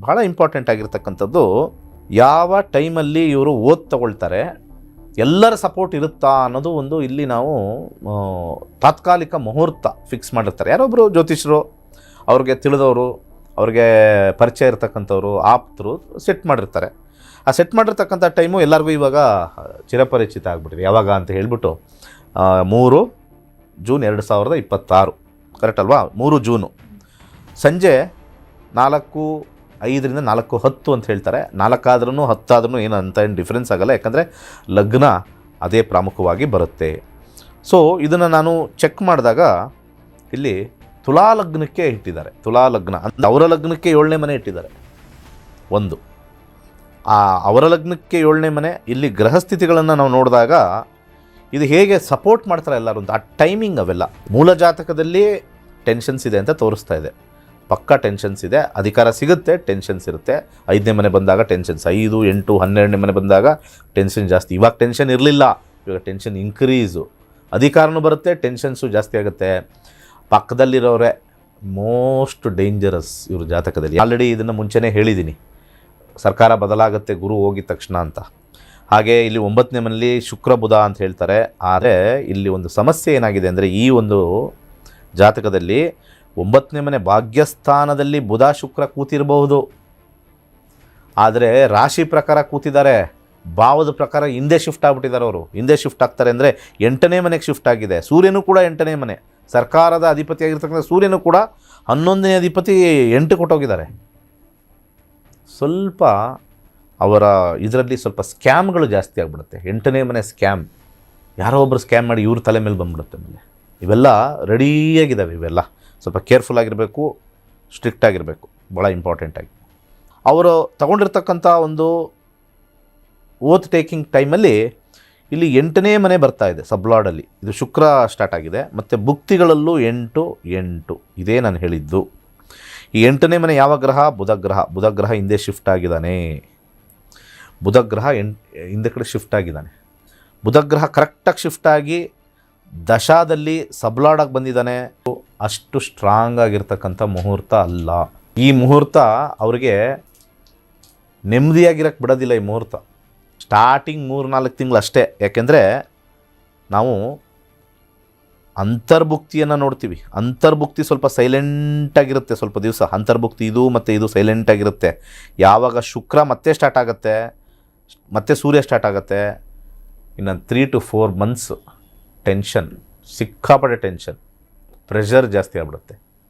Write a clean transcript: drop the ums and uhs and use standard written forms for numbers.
ಭಾಳ ಇಂಪಾರ್ಟೆಂಟ್ ಆಗಿರ್ತಕ್ಕಂಥದ್ದು, ಯಾವ ಟೈಮಲ್ಲಿ ಇವರು ಓದ್ ತಗೊಳ್ತಾರೆ, ಎಲ್ಲರ ಸಪೋರ್ಟ್ ಇರುತ್ತಾ ಅನ್ನೋದು ಒಂದು ಇಲ್ಲಿ ನಾವು ತಾತ್ಕಾಲಿಕ ಮುಹೂರ್ತ ಫಿಕ್ಸ್ ಮಾಡಿರ್ತಾರೆ. ಯಾರೊಬ್ಬರು ಜ್ಯೋತಿಷರು, ಅವ್ರಿಗೆ ತಿಳಿದವರು, ಅವ್ರಿಗೆ ಪರಿಚಯ ಇರತಕ್ಕಂಥವ್ರು, ಆಪ್ತರು ಸೆಟ್ ಮಾಡಿರ್ತಾರೆ. ಆ ಸೆಟ್ ಮಾಡಿರ್ತಕ್ಕಂಥ ಟೈಮು ಎಲ್ಲರಿಗೂ ಇವಾಗ ಚಿರಪರಿಚಿತ ಆಗಿಬಿಟ್ಟಿದೆ. ಯಾವಾಗ ಅಂತ ಹೇಳಿಬಿಟ್ಟು 3 ಜೂನ್ 2026, ಕರೆಕ್ಟ್ ಅಲ್ವಾ? 3 ಜೂನು ಸಂಜೆ 4:05 4:10 ಅಂತ ಹೇಳ್ತಾರೆ. 4 ಆದ್ರೂ 10 ಆದ್ರೂ ಏನು ಡಿಫ್ರೆನ್ಸ್ ಆಗಲ್ಲ, ಯಾಕಂದರೆ ಲಗ್ನ ಅದೇ ಪ್ರಾಮುಖ್ಯವಾಗಿ ಬರುತ್ತೆ. ಸೊ ಇದನ್ನು ನಾನು ಚೆಕ್ ಮಾಡಿದಾಗ ಇಲ್ಲಿ ತುಲಾ ಲಗ್ನಕ್ಕೆ ಇಟ್ಟಿದ್ದಾರೆ. ತುಲಾ ಲಗ್ನ ಅಂದರೆ ಅವರ ಲಗ್ನಕ್ಕೆ 7ನೇ ಮನೆ ಇಟ್ಟಿದ್ದಾರೆ. ಒಂದು ಅವರ ಲಗ್ನಕ್ಕೆ 7ನೇ ಮನೆ. ಇಲ್ಲಿ ಗ್ರಹಸ್ಥಿತಿಗಳನ್ನು ನಾವು ನೋಡಿದಾಗ ಇದು ಹೇಗೆ ಸಪೋರ್ಟ್ ಮಾಡ್ತಾರೆ ಎಲ್ಲರೂ ಅಂತ, ಆ ಟೈಮಿಂಗ್ ಅವೆಲ್ಲ ಮೂಲ ಜಾತಕದಲ್ಲಿ ಟೆನ್ಷನ್ಸ್ ಇದೆ ಅಂತ ತೋರಿಸ್ತಾ ಇದೆ. ಪಕ್ಕಾ ಟೆನ್ಷನ್ಸ್ ಇದೆ. ಅಧಿಕಾರ ಸಿಗುತ್ತೆ, ಟೆನ್ಷನ್ಸ್ ಇರುತ್ತೆ. 5ನೇ ಮನೆ ಬಂದಾಗ ಟೆನ್ಷನ್ಸ್, 5, 8, 12ನೇ ಮನೆ ಬಂದಾಗ ಟೆನ್ಷನ್ ಜಾಸ್ತಿ. ಇವಾಗ ಟೆನ್ಷನ್ ಇರಲಿಲ್ಲ, ಇವಾಗ ಟೆನ್ಷನ್ ಇನ್ಕ್ರೀಸು. ಅಧಿಕಾರನೂ ಬರುತ್ತೆ, ಟೆನ್ಷನ್ಸು ಜಾಸ್ತಿ ಆಗುತ್ತೆ. ಪಕ್ಕದಲ್ಲಿರೋರೆ ಮೋಸ್ಟ್ ಡೇಂಜರಸ್ ಇವರು ಜಾತಕದಲ್ಲಿ. ಆಲ್ರೆಡಿ ಇದನ್ನು ಮುಂಚೆನೇ ಹೇಳಿದ್ದೀನಿ, ಸರ್ಕಾರ ಬದಲಾಗುತ್ತೆ ಗುರು ಹೋಗಿದ ತಕ್ಷಣ ಅಂತ. ಹಾಗೆ ಇಲ್ಲಿ 9ನೇ ಮನೆಯಲ್ಲಿ ಶುಕ್ರ ಬುಧ ಅಂತ ಹೇಳ್ತಾರೆ. ಆದರೆ ಇಲ್ಲಿ ಒಂದು ಸಮಸ್ಯೆ ಏನಾಗಿದೆ ಅಂದರೆ, ಈ ಒಂದು ಜಾತಕದಲ್ಲಿ 9ನೇ ಮನೆ ಭಾಗ್ಯಸ್ಥಾನದಲ್ಲಿ ಬುಧ ಶುಕ್ರ ಕೂತಿರಬಹುದು, ಆದರೆ ರಾಶಿ ಪ್ರಕಾರ ಕೂತಿದ್ದಾರೆ. ಭಾವದ ಪ್ರಕಾರ ಹಿಂದೆ ಶಿಫ್ಟ್ ಆಗಿಬಿಟ್ಟಿದ್ದಾರೆ. ಅವರು ಹಿಂದೆ ಶಿಫ್ಟ್ ಆಗ್ತಾರೆ ಅಂದರೆ 8ನೇ ಮನೆಗೆ ಶಿಫ್ಟ್ ಆಗಿದೆ. ಸೂರ್ಯನೂ ಕೂಡ 8ನೇ ಮನೆ, ಸರ್ಕಾರದ ಅಧಿಪತಿಯಾಗಿರ್ತಕ್ಕಂಥ ಸೂರ್ಯನೂ ಕೂಡ 11ನೇ ಅಧಿಪತಿ 8 ಕೊಟ್ಟೋಗಿದ್ದಾರೆ. ಸ್ವಲ್ಪ ಅವರ ಇದರಲ್ಲಿ ಸ್ವಲ್ಪ ಸ್ಕ್ಯಾಮ್ಗಳು ಜಾಸ್ತಿ ಆಗಿಬಿಡುತ್ತೆ. 8ನೇ ಮನೆ ಸ್ಕ್ಯಾಮ್, ಯಾರೋ ಒಬ್ಬರು ಸ್ಕ್ಯಾಮ್ ಮಾಡಿ ಇವ್ರ ತಲೆ ಮೇಲೆ ಬಂದ್ಬಿಡುತ್ತೆ. ಮೇಲೆ ಇವೆಲ್ಲ ರೆಡಿಯಾಗಿದ್ದಾವೆ. ಇವೆಲ್ಲ ಸ್ವಲ್ಪ ಕೇರ್ಫುಲ್ ಆಗಿರಬೇಕು, ಸ್ಟ್ರಿಕ್ಟ್ ಆಗಿರಬೇಕು, ಭಾಳ ಇಂಪಾರ್ಟೆಂಟಾಗಿ. ಅವರು ತಗೊಂಡಿರ್ತಕ್ಕಂಥ ಒಂದು ಓತ್ ಟೇಕಿಂಗ್ ಟೈಮಲ್ಲಿ ಇಲ್ಲಿ 8ನೇ ಮನೆ ಬರ್ತಾ ಇದೆ ಸಬ್ಲಾಡಲ್ಲಿ. ಇದು ಶುಕ್ರ ಸ್ಟಾರ್ಟ್ ಆಗಿದೆ. ಮತ್ತು ಭುಕ್ತಿಗಳಲ್ಲೂ 8 ಇದೇ ನಾನು ಹೇಳಿದ್ದು. ಈ 8ನೇ ಮನೆ ಯಾವ ಗ್ರಹ? ಬುಧ ಗ್ರಹ ಹಿಂದೆ ಶಿಫ್ಟ್ ಆಗಿದ್ದಾನೆ. ಬುಧ ಗ್ರಹ ಹಿಂದೆ ಕಡೆ ಶಿಫ್ಟ್ ಆಗಿದ್ದಾನೆ. ಬುಧ ಗ್ರಹ ಕರೆಕ್ಟಾಗಿ ಶಿಫ್ಟ್ ಆಗಿ ದಶಾದಲ್ಲಿ ಸಬ್ಲಾಡಾಗಿ ಬಂದಿದ್ದಾನೆ. ಅಷ್ಟು ಸ್ಟ್ರಾಂಗ್ ಆಗಿರ್ತಕ್ಕಂಥ ಮುಹೂರ್ತ ಅಲ್ಲ ಈ ಮುಹೂರ್ತ. ಅವರಿಗೆ ನೆಮ್ಮದಿಯಾಗಿರೋಕ್ಕೆ ಬಿಡೋದಿಲ್ಲ ಈ ಮುಹೂರ್ತ. ಸ್ಟಾರ್ಟಿಂಗ್ 3-4 ತಿಂಗಳು ಅಷ್ಟೇ. ಯಾಕೆಂದರೆ ನಾವು ಅಂತರ್ಭುಕ್ತಿಯನ್ನು ನೋಡ್ತೀವಿ. ಅಂತರ್ಭುಕ್ತಿ ಸ್ವಲ್ಪ ಸೈಲೆಂಟಾಗಿರುತ್ತೆ ಸ್ವಲ್ಪ ದಿವಸ. ಅಂತರ್ಭುಕ್ತಿ ಇದು ಮತ್ತು ಇದು ಸೈಲೆಂಟಾಗಿರುತ್ತೆ. ಯಾವಾಗ ಶುಕ್ರ ಮತ್ತೆ ಸ್ಟಾರ್ಟ್ ಆಗುತ್ತೆ, ಮತ್ತೆ ಸೂರ್ಯ ಸ್ಟಾರ್ಟ್ ಆಗುತ್ತೆ, ಇನ್ನು 3 to 4 months ಟೆನ್ಷನ್, ಸಿಕ್ಕಾಪಟ್ಟೆ ಟೆನ್ಷನ್, ಪ್ರೆಷರ್ ಜಾಸ್ತಿ ಆಗ್ಬಿಡುತ್ತೆ.